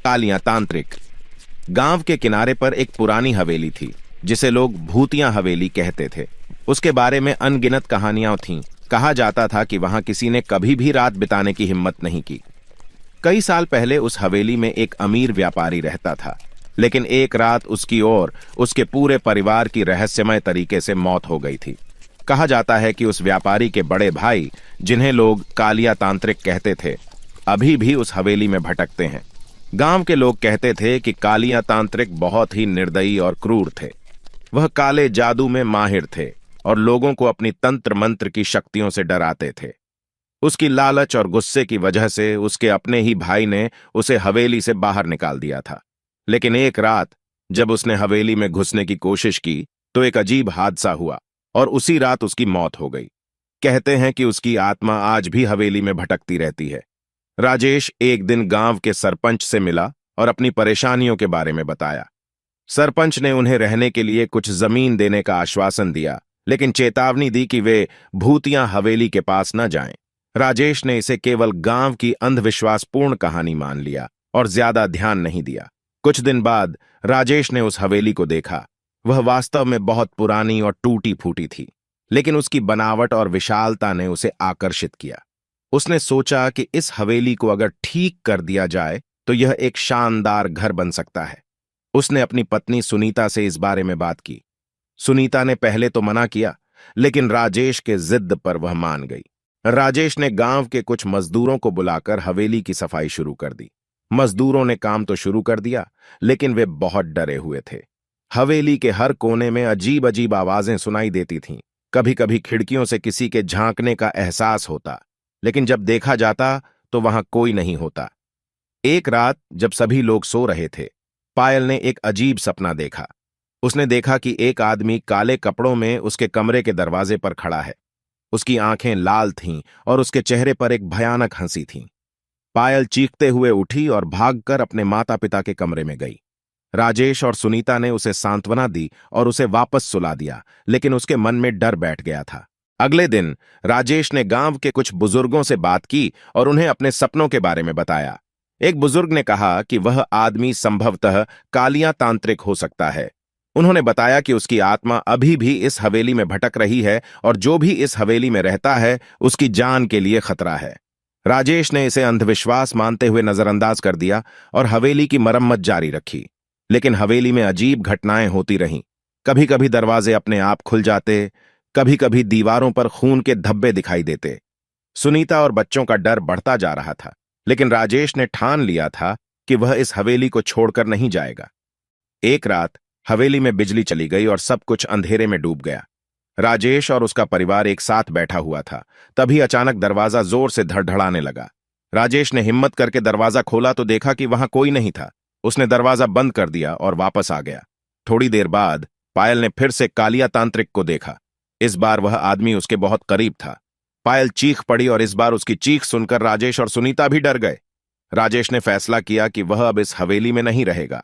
कालियां तांत्रिक। गांव के किनारे पर एक पुरानी हवेली थी जिसे लोग भूतिया हवेली कहते थे। उसके बारे में अनगिनत कहानियां थीं। कहा जाता था कि वहां किसी ने कभी भी रात बिताने की हिम्मत नहीं की। कई साल पहले उस हवेली में एक अमीर व्यापारी रहता था, लेकिन एक रात उसकी और उसके पूरे परिवार की रहस्यमय तरीके से मौत हो गई थी। कहा जाता है कि उस व्यापारी के बड़े भाई, जिन्हें लोग कालिया तांत्रिक कहते थे, अभी भी उस हवेली में भटकते हैं। गांव के लोग कहते थे कि कालिया तांत्रिक बहुत ही निर्दयी और क्रूर थे। वह काले जादू में माहिर थे और लोगों को अपनी तंत्र मंत्र की शक्तियों से डराते थे। उसकी लालच और गुस्से की वजह से उसके अपने ही भाई ने उसे हवेली से बाहर निकाल दिया था। लेकिन एक रात जब उसने हवेली में घुसने की कोशिश की तो एक अजीब हादसा हुआ और उसी रात उसकी मौत हो गई। कहते हैं कि उसकी आत्मा आज भी हवेली में भटकती रहती है। राजेश एक दिन गांव के सरपंच से मिला और अपनी परेशानियों के बारे में बताया। सरपंच ने उन्हें रहने के लिए कुछ जमीन देने का आश्वासन दिया, लेकिन चेतावनी दी कि वे भूतिया हवेली के पास न जाएं। राजेश ने इसे केवल गांव की अंधविश्वासपूर्ण कहानी मान लिया और ज्यादा ध्यान नहीं दिया। कुछ दिन बाद राजेश ने उस हवेली को देखा। वह वास्तव में बहुत पुरानी और टूटी फूटी थी, लेकिन उसकी बनावट और विशालता ने उसे आकर्षित किया। उसने सोचा कि इस हवेली को अगर ठीक कर दिया जाए तो यह एक शानदार घर बन सकता है। उसने अपनी पत्नी सुनीता से इस बारे में बात की। सुनीता ने पहले तो मना किया, लेकिन राजेश के जिद पर वह मान गई। राजेश ने गांव के कुछ मजदूरों को बुलाकर हवेली की सफाई शुरू कर दी। मजदूरों ने काम तो शुरू कर दिया, लेकिन वे बहुत डरे हुए थे। हवेली के हर कोने में अजीब अजीब आवाजें सुनाई देती थीं। कभी कभी खिड़कियों से किसी के झांकने का एहसास होता, लेकिन जब देखा जाता तो वहां कोई नहीं होता। एक रात जब सभी लोग सो रहे थे, पायल ने एक अजीब सपना देखा। उसने देखा कि एक आदमी काले कपड़ों में उसके कमरे के दरवाजे पर खड़ा है। उसकी आंखें लाल थीं और उसके चेहरे पर एक भयानक हंसी थी। पायल चीखते हुए उठी और भागकर अपने माता पिता के कमरे में गई। राजेश और सुनीता ने उसे सांत्वना दी और उसे वापस सुला दिया, लेकिन उसके मन में डर बैठ गया था। अगले दिन राजेश ने गांव के कुछ बुजुर्गों से बात की और उन्हें अपने सपनों के बारे में बताया। एक बुजुर्ग ने कहा कि वह आदमी संभवतः कालिया तांत्रिक हो सकता है। उन्होंने बताया कि उसकी आत्मा अभी भी इस हवेली में भटक रही है और जो भी इस हवेली में रहता है उसकी जान के लिए खतरा है। राजेश ने इसे अंधविश्वास मानते हुए नजरअंदाज कर दिया और हवेली की मरम्मत जारी रखी। लेकिन हवेली में अजीब घटनाएं होती रहीं। कभी कभी दरवाजे अपने आप खुल जाते, कभी कभी दीवारों पर खून के धब्बे दिखाई देते। सुनीता और बच्चों का डर बढ़ता जा रहा था, लेकिन राजेश ने ठान लिया था कि वह इस हवेली को छोड़कर नहीं जाएगा। एक रात हवेली में बिजली चली गई और सब कुछ अंधेरे में डूब गया। राजेश और उसका परिवार एक साथ बैठा हुआ था। तभी अचानक दरवाजा जोर से धड़धड़ाने लगा। राजेश ने हिम्मत करके दरवाजा खोला तो देखा कि वहां कोई नहीं था। उसने दरवाजा बंद कर दिया और वापस आ गया। थोड़ी देर बाद पायल ने फिर से कालिया तांत्रिक को देखा। इस बार वह आदमी उसके बहुत करीब था। पायल चीख पड़ी और इस बार उसकी चीख सुनकर राजेश और सुनीता भी डर गए। राजेश ने फैसला किया कि वह अब इस हवेली में नहीं रहेगा,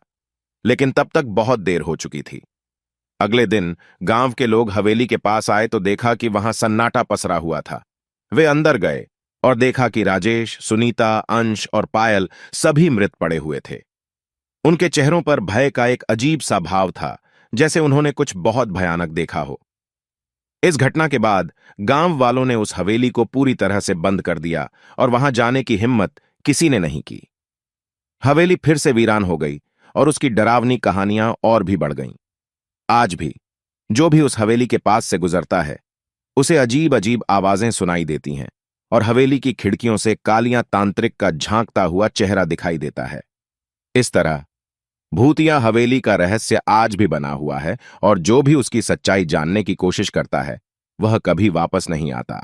लेकिन तब तक बहुत देर हो चुकी थी। अगले दिन गांव के लोग हवेली के पास आए तो देखा कि वहां सन्नाटा पसरा हुआ था। वे अंदर गए और देखा कि राजेश, सुनीता, अंश और पायल सभी मृत पड़े हुए थे। उनके चेहरों पर भय का एक अजीब सा भाव था, जैसे उन्होंने कुछ बहुत भयानक देखा हो। इस घटना के बाद गांव वालों ने उस हवेली को पूरी तरह से बंद कर दिया और वहां जाने की हिम्मत किसी ने नहीं की। हवेली फिर से वीरान हो गई और उसकी डरावनी कहानियां और भी बढ़ गईं। आज भी जो भी उस हवेली के पास से गुजरता है उसे अजीब अजीब आवाजें सुनाई देती हैं और हवेली की खिड़कियों से कालिया तांत्रिक का झांकता हुआ चेहरा दिखाई देता है। इस तरह भूतिया हवेली का रहस्य आज भी बना हुआ है और जो भी उसकी सच्चाई जानने की कोशिश करता है वह कभी वापस नहीं आता।